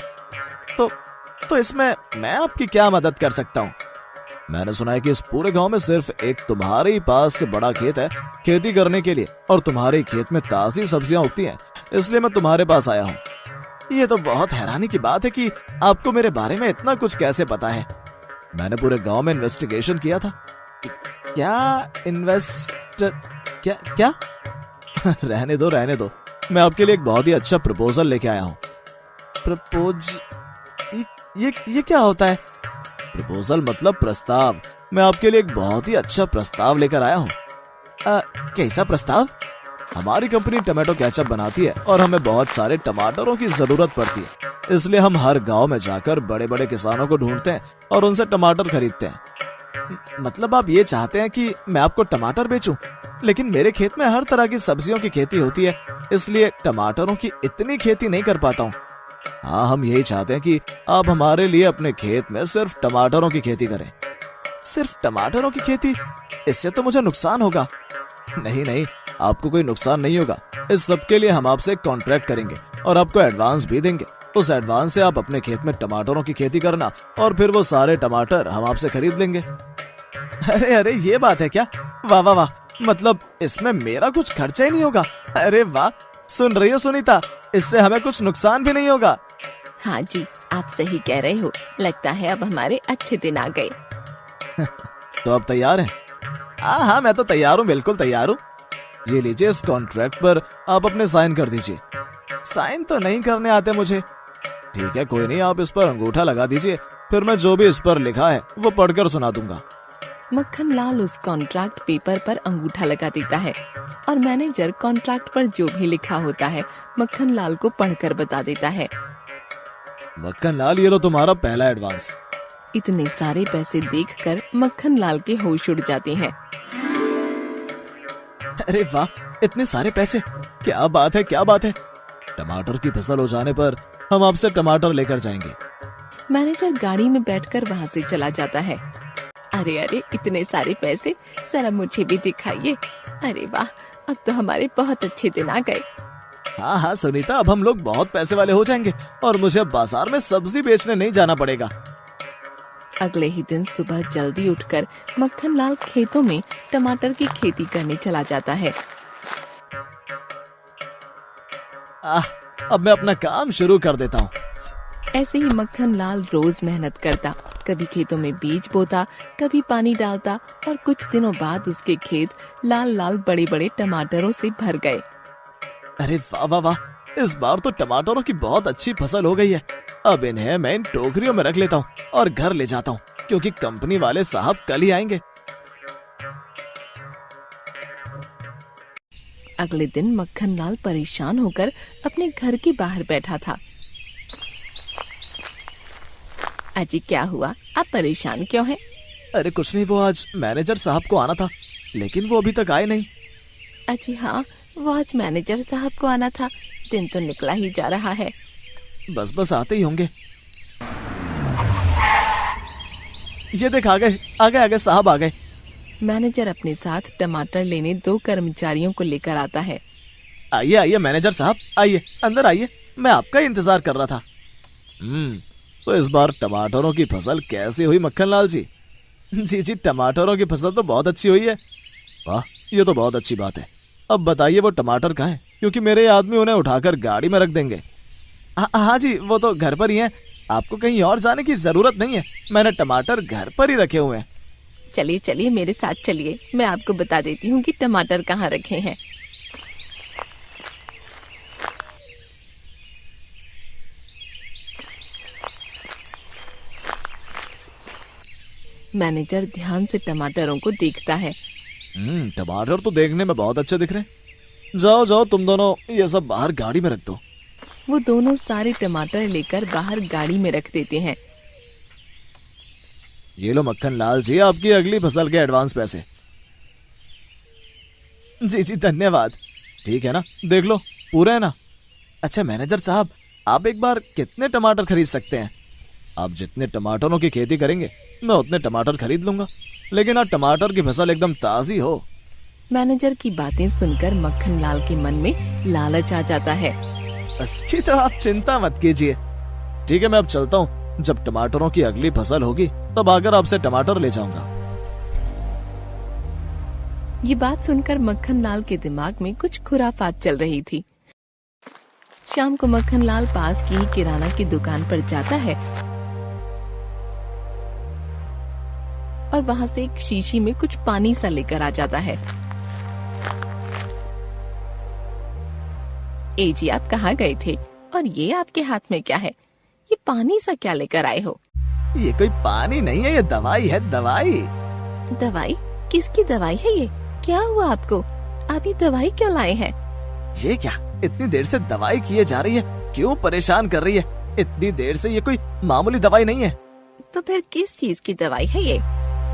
तो इसमें मैं आपकी क्या मदद कर सकता हूँ? मैंने सुना है कि इस पूरे गांव में सिर्फ एक तुम्हारे ही पास से बड़ा खेत है खेती करने के लिए, और तुम्हारे खेत में ताजी सब्जियां उगती हैं, इसलिए मैं तुम्हारे पास आया हूँ। ये तो बहुत हैरानी की बात है कि आपको मेरे बारे में इतना कुछ कैसे पता है। मैंने पूरे गांव में इन्वेस्टिगेशन किया था। क्या क्या? रहने दो, मैं आपके लिए एक बहुत ही अच्छा प्रपोजल लेके आया हूँ। ये क्या होता है? प्रपोजल मतलब प्रस्ताव। मैं आपके लिए एक बहुत ही अच्छा प्रस्ताव लेकर आया हूँ। कैसा प्रस्ताव? हमारी कंपनी टमाटो केचप बनाती है और हमें बहुत सारे टमाटरों की जरूरत पड़ती है, इसलिए हम हर गांव में जाकर बड़े बड़े किसानों को ढूंढते हैं और उनसे टमाटर खरीदते हैं। मतलब आप ये चाहते हैं कि मैं आपको टमाटर बेचूं? लेकिन मेरे खेत में हर तरह की सब्जियों की खेती होती है, इसलिए टमाटरों की इतनी खेती नहीं कर पाता हूँ। हाँ, हम यही चाहते हैं कि आप हमारे लिए अपने खेत में सिर्फ टमाटरों की खेती करें। सिर्फ टमाटरों की खेती? इससे तो मुझे नुकसान होगा। नहीं, आपको कोई नुकसान नहीं होगा। इस सब के लिए हम आपसे एक कॉन्ट्रैक्ट करेंगे और आपको एडवांस भी देंगे। उस एडवांस से आप अपने खेत में टमाटरों की खेती करना और फिर वो सारे टमाटर हम आपसे खरीद लेंगे। अरे ये बात है क्या? वाह, मतलब इसमें मेरा कुछ खर्चा ही नहीं होगा। अरे वाह, सुन रही हो सुनीता, इससे हमें कुछ नुकसान भी नहीं होगा। हाँ जी, आप सही कह रहे हो। लगता है अब हमारे अच्छे दिन आ गए। तो अब तैयार हैं? हाँ हाँ, मैं तो तैयार हूँ, बिल्कुल तैयार हूँ। ये लीजिए, इस कॉन्ट्रैक्ट पर आप अपने साइन कर दीजिए। साइन तो नहीं करने आते मुझे। ठीक है, कोई नहीं, आप इस पर अंगूठा लगा दीजिए, फिर मैं जो भी इस पर लिखा है वो पढ़कर सुना दूंगा। मक्खन लाल उस कॉन्ट्रैक्ट पेपर पर अंगूठा लगा देता है और मैनेजर कॉन्ट्रैक्ट पर जो भी लिखा होता है मक्खन लाल को पढ़कर बता देता है। मक्खन लाल, ये लो तुम्हारा पहला एडवांस। इतने सारे पैसे देखकर मक्खन लाल के होश उड़ जाते हैं। अरे वाह, इतने सारे पैसे! क्या बात है, क्या बात है। टमाटर की फसल हो जाने पर हम आपसे टमाटर लेकर जाएंगे। मैनेजर गाड़ी में बैठकर वहाँ से चला जाता है। अरे अरे, इतने सारे पैसे, जरा मुझे भी दिखाइए। अरे वाह, अब तो हमारे बहुत अच्छे दिन आ गए। हाँ हाँ सुनीता, अब हम लोग बहुत पैसे वाले हो जाएंगे और मुझे अब बाजार में सब्जी बेचने नहीं जाना पड़ेगा। अगले ही दिन सुबह जल्दी उठकर मक्खन लाल खेतों में टमाटर की खेती करने चला जाता है। अब मैं अपना काम शुरू कर देता हूँ। ऐसे ही मक्खन लाल रोज मेहनत करता, कभी खेतों में बीज बोता, कभी पानी डालता और कुछ दिनों बाद उसके खेत लाल लाल बड़े बड़े टमाटरों से भर गए। अरे वाह वाह वाह, इस बार तो टमाटरों की बहुत अच्छी फसल हो गई है। अब इन्हें मैं इन टोकरियों में रख लेता हूँ और घर ले जाता हूँ, क्योंकि कंपनी वाले साहब कल ही आएंगे। अगले दिन मक्खन लाल परेशान होकर अपने घर के बाहर बैठा था। अजी, क्या हुआ? आप परेशान क्यों हैं? अरे कुछ नहीं, वो आज मैनेजर साहब को आना था, लेकिन वो अभी तक आए नहीं। अजी हाँ, वो आज मैनेजर साहब को आना था। दिन तो निकला ही जा रहा है। बस बस आते ही होंगे। ये देख, आ गए साहब आ गए। मैनेजर अपने साथ टमाटर लेने 2 कर्मचारियों को लेकर आता है। आइए आइए मैनेजर साहब, आइए अंदर आइए, मैं आपका इंतजार कर रहा था। तो इस बार टमाटरों की फसल कैसी हुई मक्खन लाल जी? जी, टमाटरों की फसल तो बहुत अच्छी हुई है। वाह, ये तो बहुत अच्छी बात है। अब बताइए वो टमाटर कहाँ हैं? क्योंकि मेरे आदमी उन्हें उठाकर गाड़ी में रख देंगे। हाँ जी, वो तो घर पर ही हैं। आपको कहीं और जाने की जरूरत नहीं है, मैंने टमाटर घर पर ही रखे हुए हैं। चलिए चलिए, मेरे साथ चलिए, मैं आपको बता देती हूँ कि टमाटर कहाँ रखे हैं। मैनेजर ध्यान से टमाटरों को देखता है। टमाटर तो देखने में बहुत अच्छे दिख रहे हैं। जाओ जाओ, तुम दोनों ये सब बाहर गाड़ी में रख दो। वो दोनों सारे टमाटर लेकर बाहर गाड़ी में रख देते हैं। ये लो मक्खन लाल जी, आपकी अगली फसल के एडवांस पैसे। जी धन्यवाद। ठीक है ना, देख लो पूरे है ना? अच्छा मैनेजर साहब, आप एक बार कितने टमाटर खरीद सकते हैं? आप जितने टमाटरों की खेती करेंगे मैं उतने टमाटर खरीद लूंगा, लेकिन आप टमाटर की फसल एकदम ताजी हो। मैनेजर की बातें सुनकर मक्खन लाल के मन में लालच आ जाता है। अच्छी तो आप चिंता मत कीजिए। ठीक है, मैं अब चलता हूँ। जब टमाटरों की अगली फसल होगी तब आकर आपसे टमाटर ले जाऊंगा। ये बात सुनकर मक्खन लाल के दिमाग में कुछ खुराफात चल रही थी। शाम को मक्खन लाल पास की किराना की दुकान पर जाता है और वहाँ से एक शीशी में कुछ पानी सा लेकर आ जाता है। ए जी, आप कहाँ गए थे और ये आपके हाथ में क्या है? ये पानी सा क्या लेकर आए हो? ये कोई पानी नहीं है, ये दवाई है, दवाई। दवाई? किसकी दवाई है ये? क्या हुआ आपको? आप ये दवाई क्यों लाए हैं? ये क्या, इतनी देर से दवाई किए जा रही है, क्यों परेशान कर रही है? इतनी देर से ये कोई मामूली दवाई नहीं है। तो फिर किस चीज की दवाई है ये?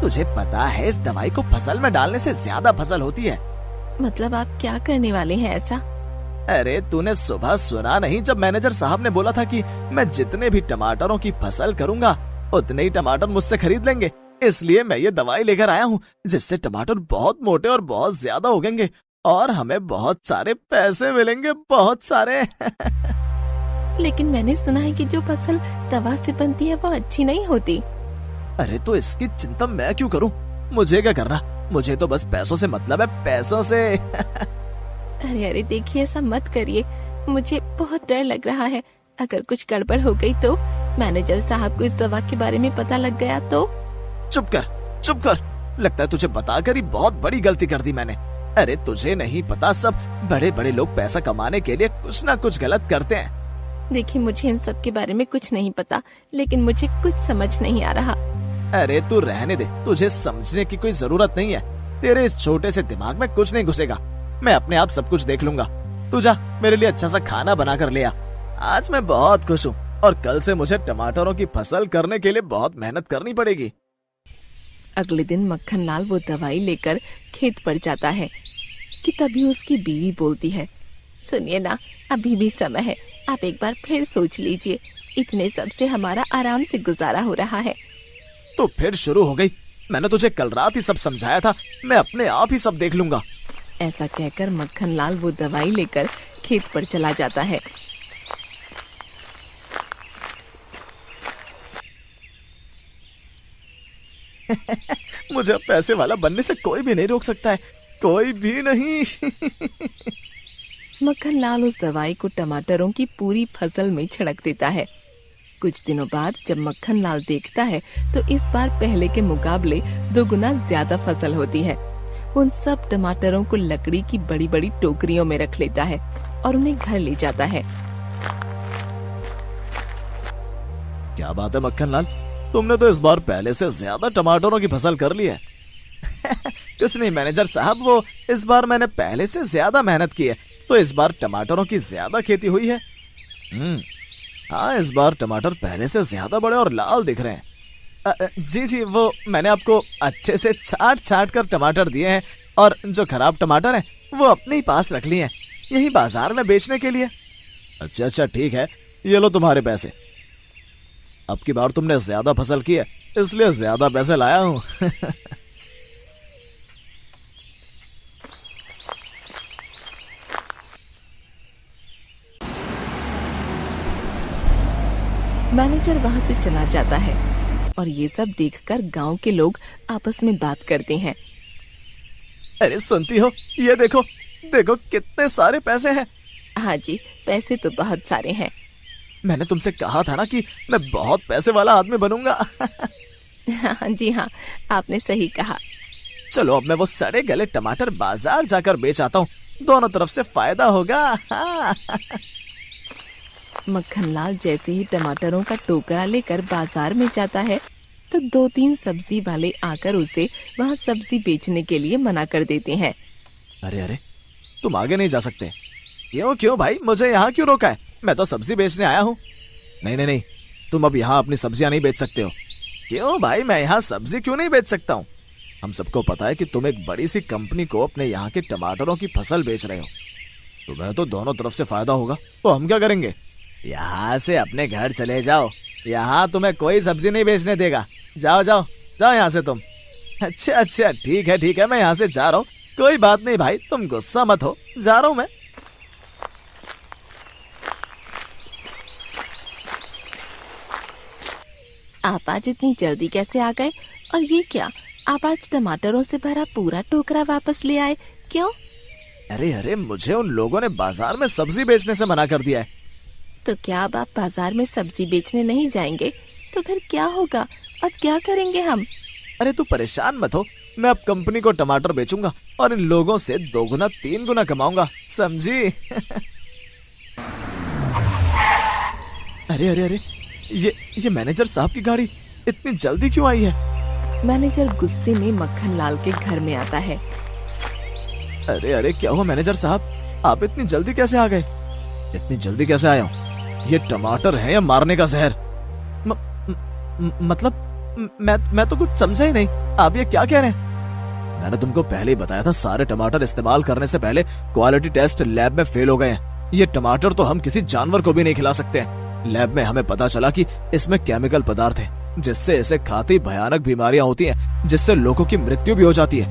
तुझे पता है इस दवाई को फसल में डालने से ज्यादा फसल होती है। मतलब आप क्या करने वाले हैं ऐसा? अरे तूने सुबह सुना नहीं, जब मैनेजर साहब ने बोला था कि मैं जितने भी टमाटरों की फसल करूंगा उतने ही टमाटर मुझसे खरीद लेंगे, इसलिए मैं ये दवाई लेकर आया हूँ, जिससे टमाटर बहुत मोटे और बहुत ज्यादा उगेंगे और हमें बहुत सारे पैसे मिलेंगे, बहुत सारे। लेकिन मैंने सुना है कि जो फसल दवा से बनती है वो अच्छी नहीं होती। अरे तो इसकी चिंता मैं क्यों करूं? मुझे क्या करना, मुझे तो बस पैसों से मतलब है, पैसों से। अरे अरे देखिए, ऐसा मत करिए, मुझे बहुत डर लग रहा है। अगर कुछ गड़बड़ हो गई तो, मैनेजर साहब को इस दवा के बारे में पता लग गया तो। चुप कर, चुप कर। लगता है तुझे बताकर ही बहुत बड़ी गलती कर दी मैंने। अरे तुझे नहीं पता, सब बड़े बड़े लोग पैसा कमाने के लिए कुछ ना कुछ गलत करते हैं। देखिए, मुझे इन सब के बारे में कुछ नहीं पता, लेकिन मुझे कुछ समझ नहीं आ रहा। अरे तू रहने दे, तुझे समझने की कोई जरूरत नहीं है। तेरे इस छोटे से दिमाग में कुछ नहीं घुसेगा। मैं अपने आप सब कुछ देख लूंगा। तू जा, मेरे लिए अच्छा सा खाना बना कर ले आ। आज मैं बहुत खुश हूँ और कल से मुझे टमाटरों की फसल करने के लिए बहुत मेहनत करनी पड़ेगी। अगले दिन मक्खन लाल वो दवाई लेकर खेत पर जाता है कि तभी उसकी बीवी बोलती है, सुनिए ना, अभी भी समय है, आप एक बार फिर सोच लीजिए। इतने सब से हमारा आराम से गुजारा हो रहा है। तो फिर शुरू हो गई। मैंने तुझे कल रात ही सब समझाया था, मैं अपने आप ही सब देख लूंगा। ऐसा कहकर मक्खन लाल वो दवाई लेकर खेत पर चला जाता है। मुझे अब पैसे वाला बनने से कोई भी नहीं रोक सकता है, कोई भी नहीं। मक्खन लाल उस दवाई को टमाटरों की पूरी फसल में छिड़क देता है। कुछ दिनों बाद जब मक्खन लाल देखता है तो इस बार पहले के मुकाबले 2 गुना ज्यादा फसल होती है। उन सब टमाटरों को लकड़ी की बड़ी बड़ी टोकरियों में रख लेता है और उन्हें घर ले जाता है। क्या बात है मक्खन लाल, तुमने तो इस बार पहले से ज्यादा टमाटरों की फसल कर ली है। कुछ नहीं मैनेजर साहब, वो इस बार मैंने पहले से ज्यादा मेहनत की है, तो इस बार टमाटरों की ज्यादा खेती हुई है। हाँ, इस बार टमाटर पहले से ज्यादा बड़े और लाल दिख रहे हैं। जी जी, वो मैंने आपको अच्छे से छाट छाट कर टमाटर दिए हैं और जो खराब टमाटर हैं वो अपने ही पास रख लिए हैं, यही बाजार में बेचने के लिए। अच्छा अच्छा ठीक है, ये लो तुम्हारे पैसे। अब की बार तुमने ज्यादा फसल की है, इसलिए ज्यादा पैसे लाया हूँ। मैनेजर वहाँ से चला जाता है और ये सब देखकर गांव के लोग आपस में बात करते हैं। अरे सुनती हो, ये देखो देखो कितने सारे पैसे हैं। हाँ जी, पैसे तो बहुत सारे हैं। मैंने तुमसे कहा था ना कि मैं बहुत पैसे वाला आदमी बनूंगा। हाँ जी हाँ, आपने सही कहा। चलो अब मैं वो सड़े गले टमाटर बाजार जाकर बेच आता हूँ, दोनों तरफ से फायदा होगा। मक्खन लाल जैसे ही टमाटरों का टोकरा लेकर बाजार में जाता है तो 2-3 सब्जी वाले आकर उसे वहाँ सब्जी बेचने के लिए मना कर देते हैं। अरे अरे, तुम आगे नहीं जा सकते। क्यों क्यों भाई, मुझे यहाँ क्यों रोका है? मैं तो सब्जी बेचने आया हूँ। नहीं नहीं नहीं, तुम अब यहाँ अपनी सब्जियां नहीं बेच सकते हो। क्यों भाई, मैं यहाँ सब्जी क्यों नहीं बेच सकता हूँ? हम सबको पता है कि तुम एक बड़ी सी कंपनी को अपने यहाँ के टमाटरों की फसल बेच रहे हो, तुम्हें तो दोनों तरफ से फायदा होगा। तो हम क्या करेंगे? यहाँ से अपने घर चले जाओ, यहाँ तुम्हें कोई सब्जी नहीं बेचने देगा। जाओ जाओ जाओ यहाँ से तुम। अच्छा अच्छा ठीक है, मैं यहाँ से जा रहा हूँ। कोई बात नहीं भाई, तुम गुस्सा मत हो, जा रहा हूँ मैं। आप आज इतनी जल्दी कैसे आ गए? और ये क्या, आप आज टमाटरों से भरा पूरा टोकरा वापस ले आए, क्यों? अरे अरे, मुझे उन लोगों ने बाजार में सब्जी बेचने से मना कर दिया है। तो क्या अब आप बाजार में सब्जी बेचने नहीं जाएंगे? तो फिर क्या होगा? अब क्या करेंगे हम? अरे तू परेशान मत हो, मैं अब कंपनी को टमाटर बेचूंगा और इन लोगों से 2 गुना 3 गुना कमाऊंगा, समझी? अरे अरे अरे, ये मैनेजर साहब की गाड़ी इतनी जल्दी क्यों आई है? मैनेजर गुस्से में मक्खन लाल के घर में आता है। अरे अरे, क्या हुआ मैनेजर साहब, आप इतनी जल्दी कैसे आ गए? इतनी जल्दी कैसे आया हूँ? ये टमाटर है या मारने का जहर? मतलब मैं तो कुछ समझा ही नहीं, आप ये क्या कह रहे हैं? मैंने तुमको पहले ही बताया था, सारे टमाटर इस्तेमाल करने से पहले क्वालिटी टेस्ट लैब में फेल हो गए हैं। ये टमाटर तो हम किसी जानवर को भी नहीं खिला सकते हैं। लैब में हमें पता चला कि इसमें केमिकल पदार्थ है जिससे इसे खाते ही भयानक बीमारियां होती हैं, जिससे लोगों की मृत्यु भी हो जाती है।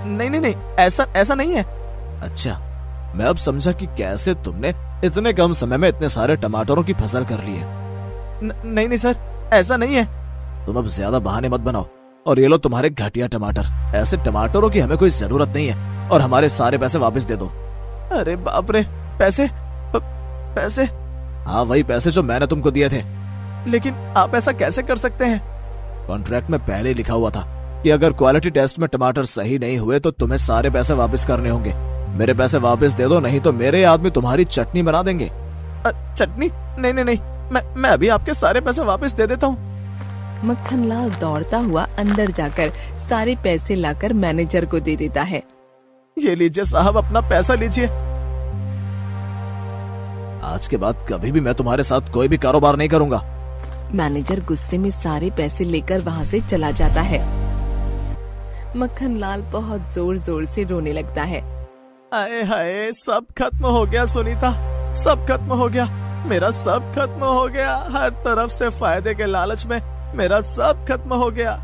नहीं नहीं नहीं, ऐसा नहीं है। अच्छा, मैं अब समझा कि कैसे तुमने इतने कम समय में इतने सारे टमाटरों की फसल कर ली है। नहीं नहीं सर, ऐसा नहीं है। तुम अब ज्यादा बहाने मत बनाओ और ये लो तुम्हारे घटिया टमाटर। ऐसे टमाटरों की हमें कोई जरूरत नहीं है और हमारे सारे पैसे वापस दे दो। अरे बाप रे, पैसे पैसे? हाँ, वही पैसे जो मैंने तुमको दिए थे। लेकिन आप ऐसा कैसे कर सकते हैं? कॉन्ट्रैक्ट में पहले ही लिखा हुआ था कि अगर क्वालिटी टेस्ट में टमाटर सही नहीं हुए तो तुम्हें सारे पैसे वापस करने होंगे। मेरे पैसे वापस दे दो, नहीं तो मेरे आदमी तुम्हारी चटनी बना देंगे। चटनी? नहीं नहीं नहीं, मैं अभी आपके सारे पैसे वापस दे देता हूँ। मक्खनलाल दौड़ता हुआ अंदर जाकर सारे पैसे लाकर मैनेजर को दे देता है। ये लीजिए साहब, अपना पैसा लीजिए। आज के बाद कभी भी मैं तुम्हारे साथ कोई भी कारोबार नहीं करूंगा। मैनेजर गुस्से में सारे पैसे लेकर वहाँ से चला जाता है। मक्खनलाल बहुत जोर जोर से रोने लगता है। आए हाय, सब खत्म हो गया सुनीता, सब खत्म हो गया, मेरा सब खत्म हो गया। हर तरफ से फायदे के लालच में मेरा सब खत्म हो गया।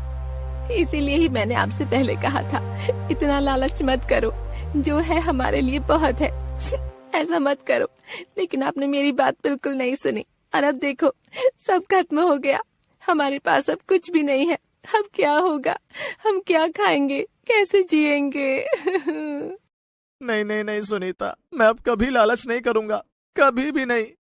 इसीलिए ही मैंने आपसे पहले कहा था, इतना लालच मत करो, जो है हमारे लिए बहुत है, ऐसा मत करो। लेकिन आपने मेरी बात बिल्कुल नहीं सुनी और अब देखो सब खत्म हो गया। हमारे पास अब कुछ भी नहीं है। अब क्या होगा? हम क्या खाएंगे, कैसे जिएंगे? नहीं नहीं नहीं सुनीता, मैं अब कभी लालच नहीं करूंगा, कभी भी नहीं।